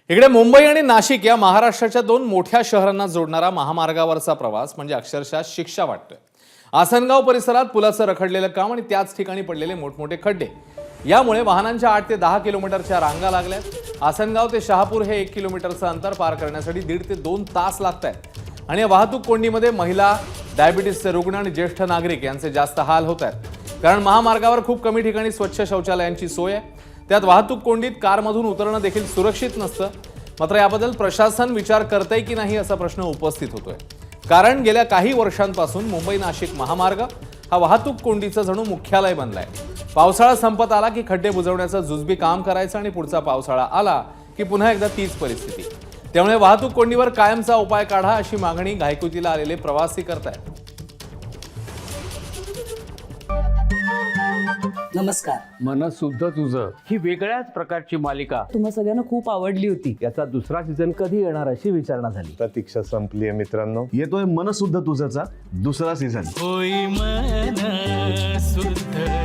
इकडे मुंबई आणि नाशिक या महाराष्ट्राच्या दोन मोठ्या शहरांना जोडणारा महामार्गावरचा प्रवास म्हणजे अक्षरशः शिक्षा वाटतोय। आसनगाव परिसरात पुलाचं रखडलेलं काम आणि त्याच ठिकाणी पडलेले मोठमोठे खड्डे यामुळे वाहनांच्या 8 ते 10 किलोमीटरच्या रांगा लागल्यात। आसनगाव ते शहापूर हे 1 किलोमीटरचं अंतर पार करण्यासाठी 1.5 ते 2 तास लागतायत आणि या वाहतूक कोंडीमध्ये महिला, डायबिटीसचे रुग्ण आणि ज्येष्ठ नागरिक यांचे जास्त हाल होत आहेत, कारण महामार्गावर खूप कमी ठिकाणी स्वच्छ शौचालयांची सोय आहे। त्यात वाहतूक कोंडीत कारमधून उतरणं देखील सुरक्षित नसतं। मात्र याबद्दल प्रशासन विचार करतंय की नाही असा प्रश्न उपस्थित होतोय, कारण गेल्या काही वर्षांपासून मुंबई नाशिक महामार्ग हा वाहतूक कोंडीचं जणू मुख्यालय बनलाय। पावसाळा संपत आला की खड्डे बुजवण्याचं जुजबी काम करायचं आणि पुढचा पावसाळा आला की पुन्हा एकदा तीच परिस्थिती। त्यामुळे वाहतूक कोंडीवर कायमचा उपाय काढा अशी मागणी घायकुतीला आलेले प्रवासी करतायत। नमस्कार। मन शुद्ध तुझं ही वेगळ्याच प्रकारची मालिका तुम्हा सगळ्यांना खूप आवडली होती। याचा दुसरा सीझन कधी येणार अशी विचारणा झाली। प्रतीक्षा संपली आहे मित्रांनो। येतोय मन शुद्ध तुझंचा दुसरा सीझन। होई मन शुद्ध